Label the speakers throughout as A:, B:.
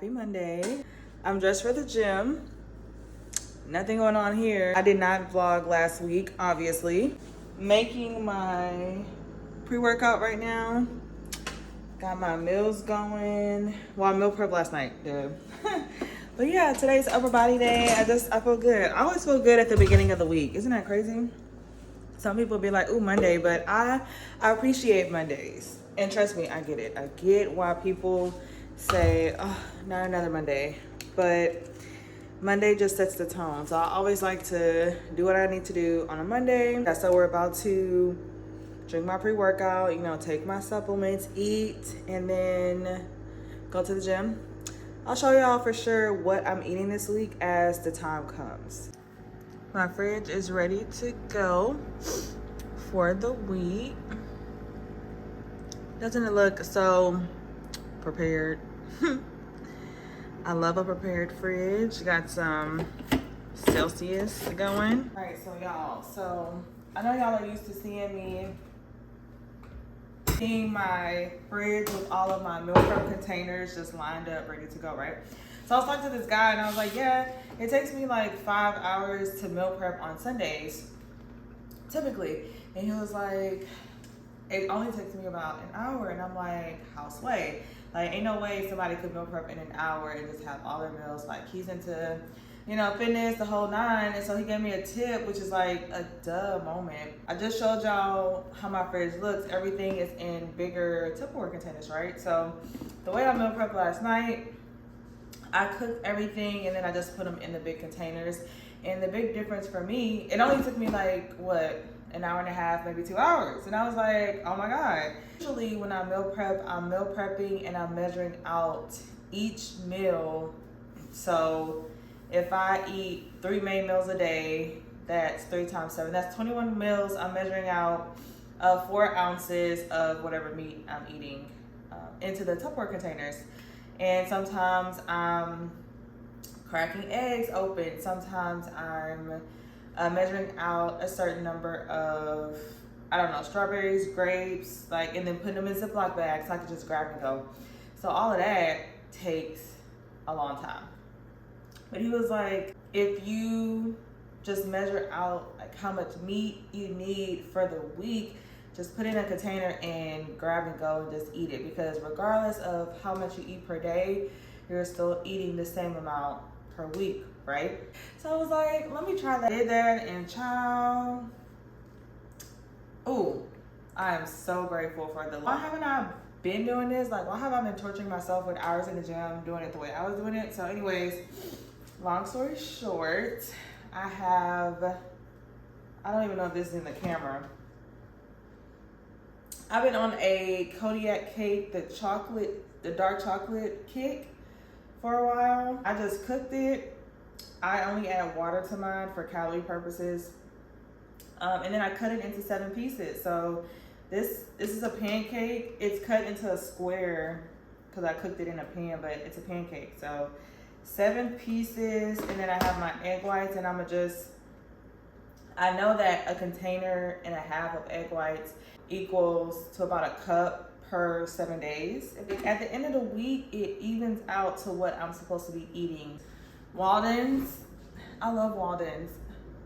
A: Happy Monday. I'm dressed for the gym. Nothing going on here. I did not vlog last week, obviously. Making my pre-workout right now. Got my meals going. Well, I meal prep last night, dude. But yeah, today's upper body day. I feel good. I always feel good at the beginning of the week. Isn't that crazy? Some people be like, ooh, Monday, but I appreciate Mondays. And trust me, I get it. I get why people say, oh, not another Monday. But Monday just sets the tone. So I always like to do what I need to do on a Monday. So we're about to drink my pre-workout, take my supplements, eat, and then go to the gym. I'll show y'all for sure what I'm eating this week as the time comes. My fridge is ready to go for the week. Doesn't it look so prepared? I love a prepared fridge. Got some Celsius going. All right, so y'all, I know y'all are used to seeing my fridge with all of my meal prep containers just lined up, ready to go, right? So I was talking to this guy and I was like, yeah, it takes me like 5 hours to meal prep on Sundays, typically. And he was like, it only takes me about an hour. And I'm like, how sway? Like, ain't no way somebody could meal prep in an hour and just have all their meals. Like, he's into, fitness, the whole nine. And so he gave me a tip, which is like a duh moment. I just showed y'all how my fridge looks. Everything is in bigger Tupperware containers, right? So the way I meal prepped last night, I cooked everything and then I just put them in the big containers. And the big difference for me, it only took me like, an hour and a half, maybe 2 hours. And I was like, oh my God. Usually when I meal prep, I'm meal prepping and I'm measuring out each meal. So if I eat 3 main meals a day, that's 3 times 7. That's 21 meals. I'm measuring out 4 ounces of whatever meat I'm eating into the Tupperware containers. And sometimes I'm cracking eggs open. Sometimes I'm measuring out a certain number of, strawberries, grapes, and then putting them in Ziploc bags so I can just grab and go. So all of that takes a long time. But he was like, if you just measure out how much meat you need for the week, just put it in a container and grab and go and just eat it. Because regardless of how much you eat per day, you're still eating the same amount per week, right? So I was like, let me try that. I did that, and child, ooh, I am so grateful for the. Why haven't I been doing this? Why have I been torturing myself with hours in the gym doing it the way I was doing it? So anyways, long story short, I don't even know if this is in the camera. I've been on a Kodiak cake, the dark chocolate kick for a while. I just cooked it. I only add water to mine for calorie purposes. And then I cut it into 7 pieces. So this is a pancake. It's cut into a square because I cooked it in a pan, but it's a pancake. So 7 pieces, and then I have my egg whites, and I know that a container and a half of egg whites equals to about a cup per 7 days. At the end of the week, it evens out to what I'm supposed to be eating. Waldens, I love Waldens,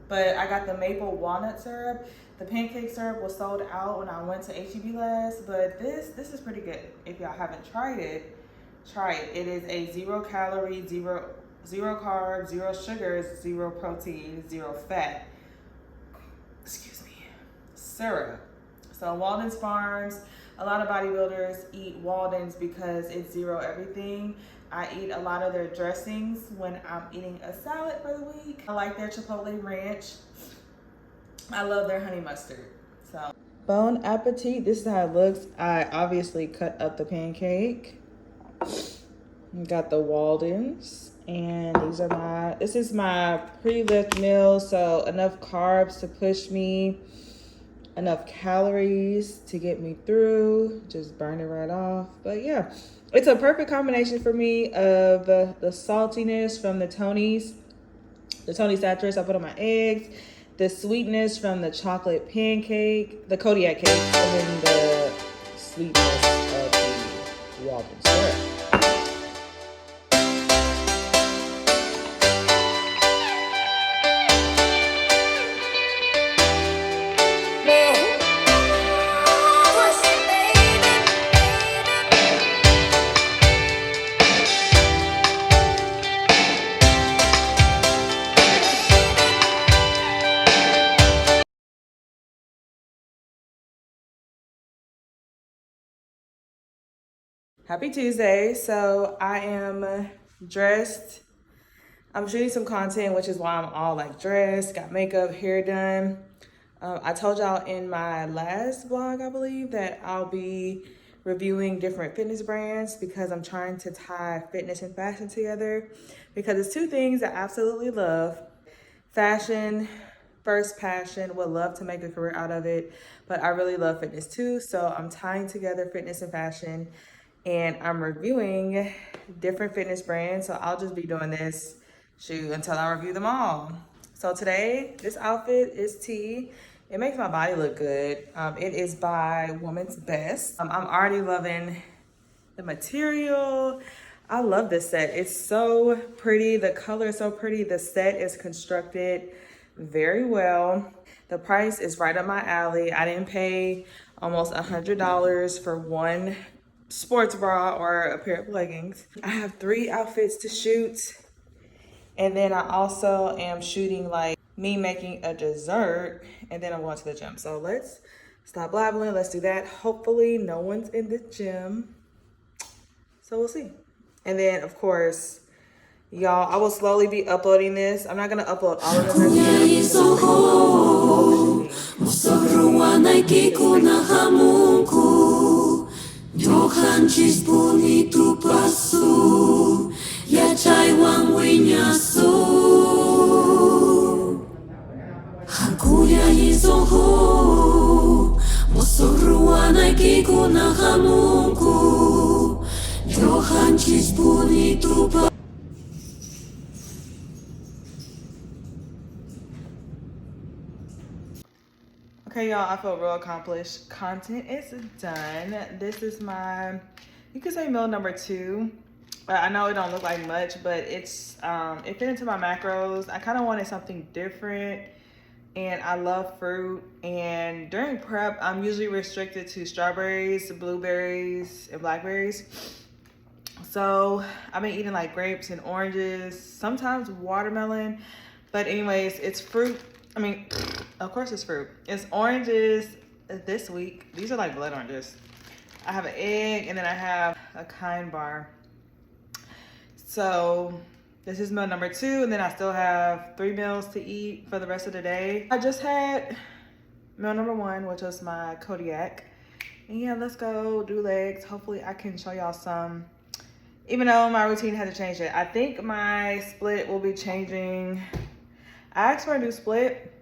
A: but I got the maple walnut syrup. The pancake syrup was sold out when I went to HEB last, but this is pretty good. If y'all haven't tried it, try it. It is a 0 calorie, zero carbs, 0 sugars, 0 protein, 0 fat, syrup. So Walden's Farms, a lot of bodybuilders eat Walden's because it's 0 everything. I eat a lot of their dressings when I'm eating a salad for the week. I like their Chipotle ranch. I love their honey mustard. So bon appetit. This is how it looks. I obviously cut up the pancake. Got the Walden's, and this is my pre-lift meal. So enough carbs to push me, enough calories to get me through, just burn it right off. But yeah, it's a perfect combination for me of the saltiness from the Tony Saturates I put on my eggs, the sweetness from the chocolate pancake, the Kodiak cake, and then the sweetness of the Walden syrup. Happy Tuesday. So I am dressed. I'm shooting some content, which is why I'm all like dressed, got makeup, hair done. I told y'all in my last vlog, I believe, that I'll be reviewing different fitness brands because I'm trying to tie fitness and fashion together because it's two things I absolutely love. Fashion, first passion, would love to make a career out of it, but I really love fitness too. So I'm tying together fitness and fashion and I'm reviewing different fitness brands. So I'll just be doing this until I review them all. So today, this outfit is tea. It makes my body look good. It is by Woman's Best. I'm already loving the material. I love this set. It's so pretty. The color is so pretty. The set is constructed very well. The price is right up my alley. I didn't pay almost $100 for one sports bra or a pair of leggings. I have 3 outfits to shoot. And then I also am shooting like me making a dessert and then I'm going to the gym. So let's stop blabbering. Let's do that. Hopefully no one's in the gym. So we'll see. And then of course, y'all, I will slowly be uploading this. I'm not gonna upload all of them. Okay, y'all, I feel real accomplished. Content is done. This is my, you could say meal number 2. I know it don't look like much, but it's it fit into my macros. I kind of wanted something different, and I love fruit. And during prep, I'm usually restricted to strawberries, blueberries, and blackberries. So I've been eating like grapes and oranges, sometimes watermelon. But anyways, it's fruit. I mean, of course it's fruit. It's oranges this week. These are like blood oranges. I have an egg and then I have a kind bar. So this is meal number 2, and then I still have 3 meals to eat for the rest of the day. I just had meal number 1, which was my Kodiak. And yeah, let's go do legs. Hopefully I can show y'all some, even though my routine hasn't changed yet. I think my split will be changing. I asked for a new split.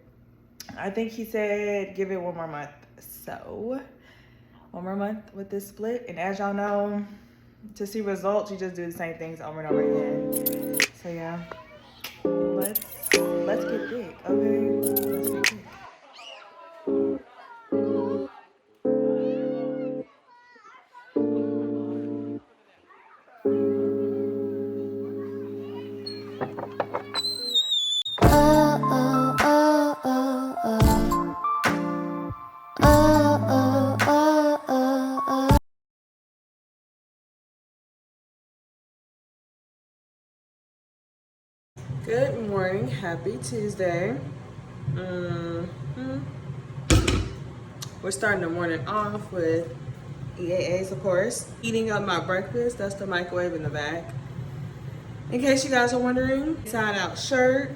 A: I think he said give it 1 more month. So 1 more month with this split. And as y'all know, to see results, you just do the same things over and over again. So yeah, let's get big, okay? Let's get big. Good morning, happy Tuesday. We're starting the morning off with EAAs, of course. Eating up my breakfast, that's the microwave in the back. In case you guys are wondering, inside out shirt.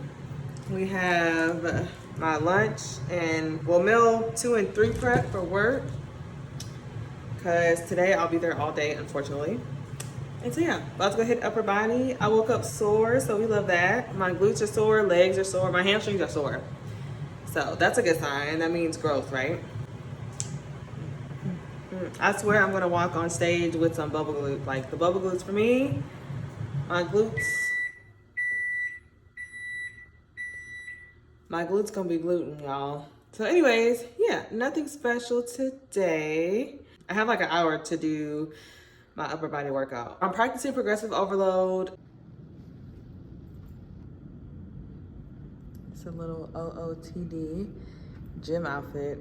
A: We have my lunch and meal 2 and 3 prep for work. Cause today I'll be there all day, unfortunately. And so yeah, about to go hit upper body. I woke up sore, so we love that. My glutes are sore, legs are sore, my hamstrings are sore. So that's a good sign. That means growth, right? I swear I'm gonna walk on stage with some bubble glue. Like the bubble glues for me, my glutes gonna be gluten, y'all. So anyways, yeah, nothing special today. I have like an hour to do my upper body workout. I'm practicing progressive overload. It's a little OOTD gym outfit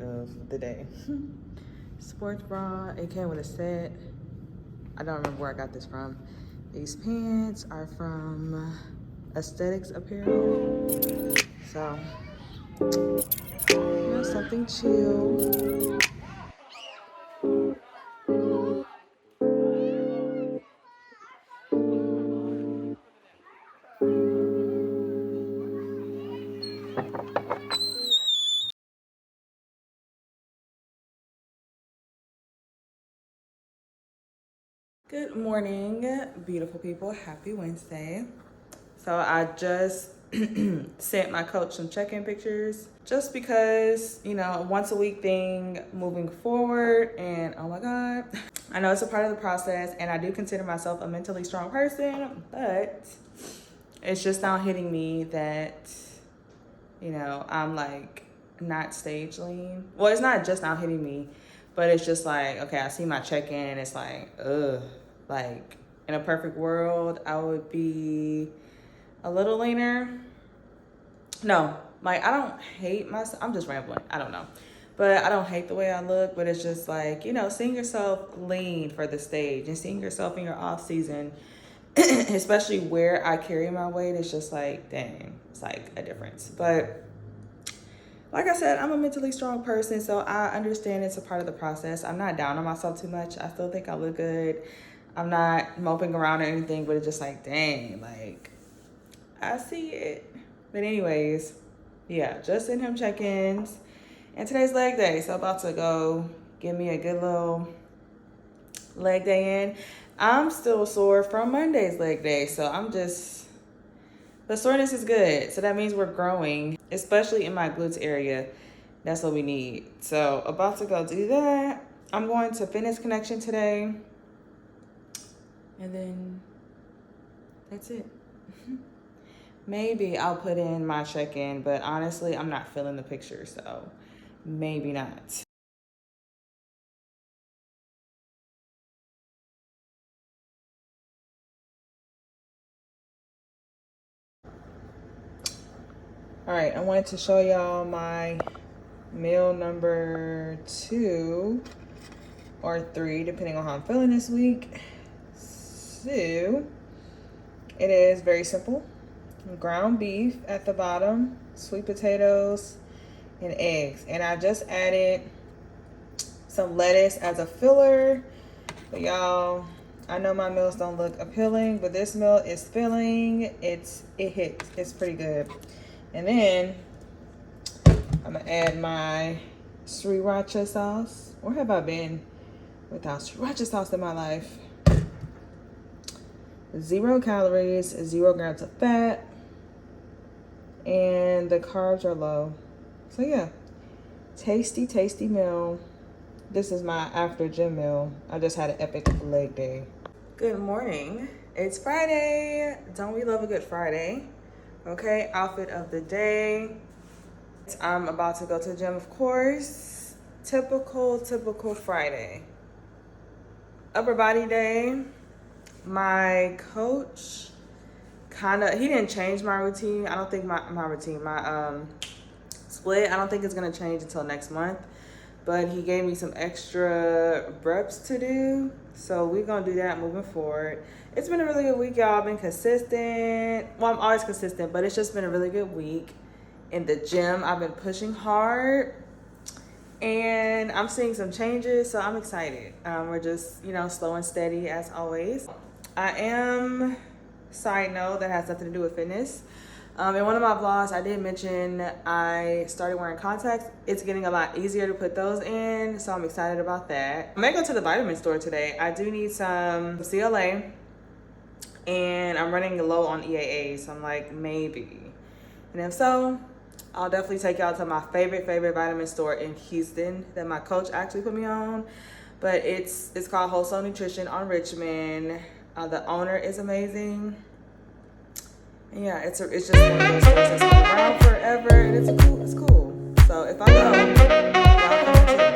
A: of the day. Sports bra, it came with a set. I don't remember where I got this from. These pants are from Aesthetics Apparel. So, you know, something chill. Good morning, beautiful people. Happy Wednesday. So I just sent my coach some check-in pictures just because, you know, once a week thing moving forward. And oh my God, I know it's a part of the process and I do consider myself a mentally strong person, but it's just now hitting me that, you know, I'm like not stage lean. Well, it's not just now hitting me, but it's just like, okay, I see my check-in. It's like, ugh, like in a perfect world, I would be a little leaner. No, like I don't hate myself. I'm just rambling. I don't know. But I don't hate the way I look, but it's just like, you know, seeing yourself lean for the stage and seeing yourself in your off season, especially where I carry my weight, it's just like, dang, it's like a difference. But like I said, I'm a mentally strong person, so I understand it's a part of the process. I'm not down on myself too much. I still think I look good. I'm not moping around or anything, but it's just like, dang, like, I see it. But anyways, yeah, just in him check-ins. And today's leg day, so about to go give me a good little leg day in. I'm still sore from Monday's leg day, so the soreness is good. So that means we're growing, especially in my glutes area. That's what we need. So about to go do that. I'm going to Fitness Connection today. And then that's it. Maybe I'll put in my check-in, but honestly, I'm not feeling the picture, so maybe not. All right, I wanted to show y'all my meal number 2 or 3, depending on how I'm feeling this week. So it is very simple. Ground beef at the bottom, sweet potatoes, and eggs. And I just added some lettuce as a filler. But y'all, I know my meals don't look appealing, but this meal is filling. It hits. It's pretty good. And then I'm gonna add my sriracha sauce. Where have I been without sriracha sauce in my life? 0 calories, 0 grams of fat, and the carbs are low. So yeah, tasty, tasty meal. This is my after gym meal. I just had an epic leg day. Good morning. It's Friday. Don't we love a good Friday? Okay, outfit of the day. I'm about to go to the gym, of course. Typical Friday. Upper body day. My coach he didn't change my routine. I don't think my split, I don't think it's gonna change until next month. But he gave me some extra reps to do. So we're gonna do that moving forward. It's been a really good week, y'all. I've been consistent. Well, I'm always consistent, but it's just been a really good week. In the gym, I've been pushing hard. And I'm seeing some changes, so I'm excited. We're just, you know, slow and steady as always. I am, side note, that has nothing to do with fitness. In one of my vlogs, I did mention I started wearing contacts. It's getting a lot easier to put those in, so I'm excited about that. I may go to the vitamin store today. I do need some CLA, and I'm running low on EAA, so I'm like, maybe. And if so, I'll definitely take y'all to my favorite vitamin store in Houston that my coach actually put me on. But it's called Wholesale Nutrition on Richmond. The owner is amazing. And yeah, it's just one of those stores that's been around forever, and it's cool. So if I go, y'all come too.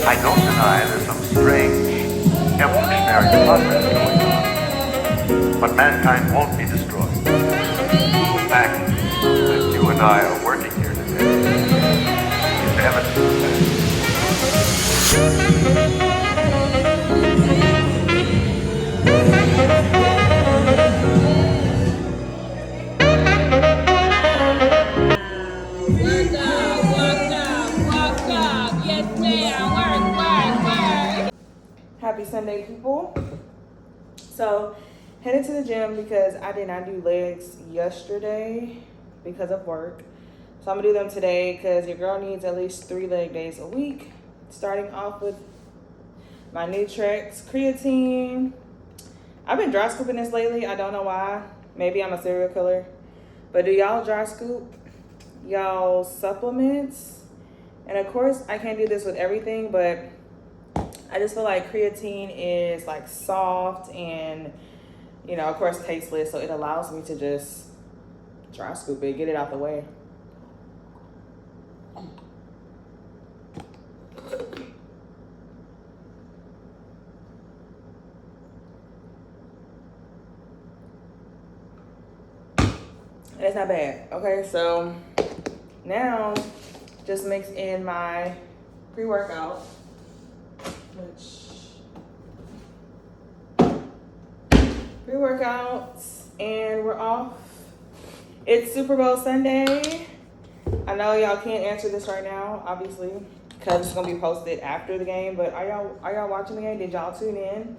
B: I don't deny there's some strange evolutionary process going on, but mankind won't be destroyed. The fact that you and I are working here today is evidence of that.
A: Happy Sunday, people. So, headed to the gym because I did not do legs yesterday because of work. So I'm gonna do them today because your girl needs at least 3 leg days a week. Starting off with my Nutrex creatine. I've been dry scooping this lately. I don't know why. Maybe I'm a serial killer. But do y'all dry scoop y'all supplements? And of course, I can't do this with everything, but I just feel like creatine is like soft and, you know, of course, tasteless. So it allows me to just dry scoop it, get it out the way. And it's not bad. Okay, so now just mix in my pre-workout, pre-workouts, and we're off. It's Super Bowl Sunday. I know y'all can't answer this right now, obviously, because it's gonna be posted after the game. But are y'all watching the game? Did y'all tune in?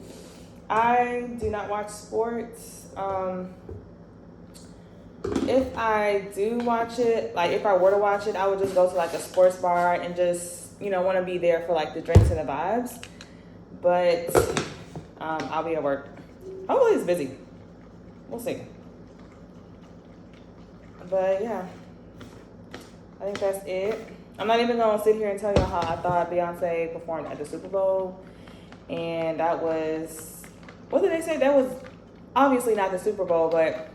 A: I do not watch sports. If I do watch it, like if I were to watch it, I would just go to like a sports bar and just, you know, want to be there for like the drinks and the vibes. But I'll be at work. Hopefully it's busy. We'll see. But yeah, I think that's it. I'm not even gonna sit here and tell you how I thought Beyonce performed at the Super Bowl. And that was, what did they say? That was obviously not the Super Bowl, but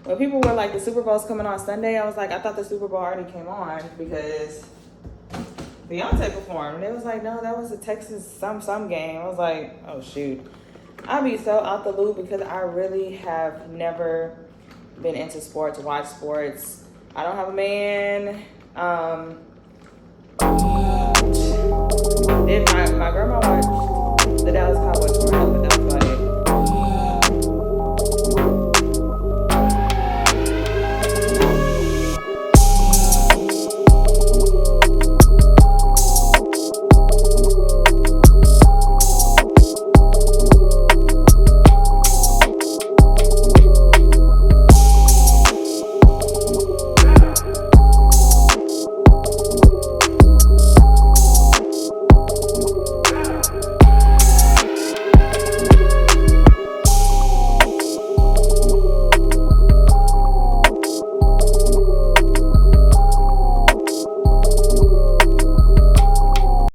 A: when people were like, the Super Bowl's coming on Sunday, I was like, I thought the Super Bowl already came on because Beyonce performed. And it was like, no, that was a Texas some game. I was like, oh shoot. I'd be so out the loop because I really have never been into sports, watch sports. I don't have a man. My grandma watched the Dallas Cowboys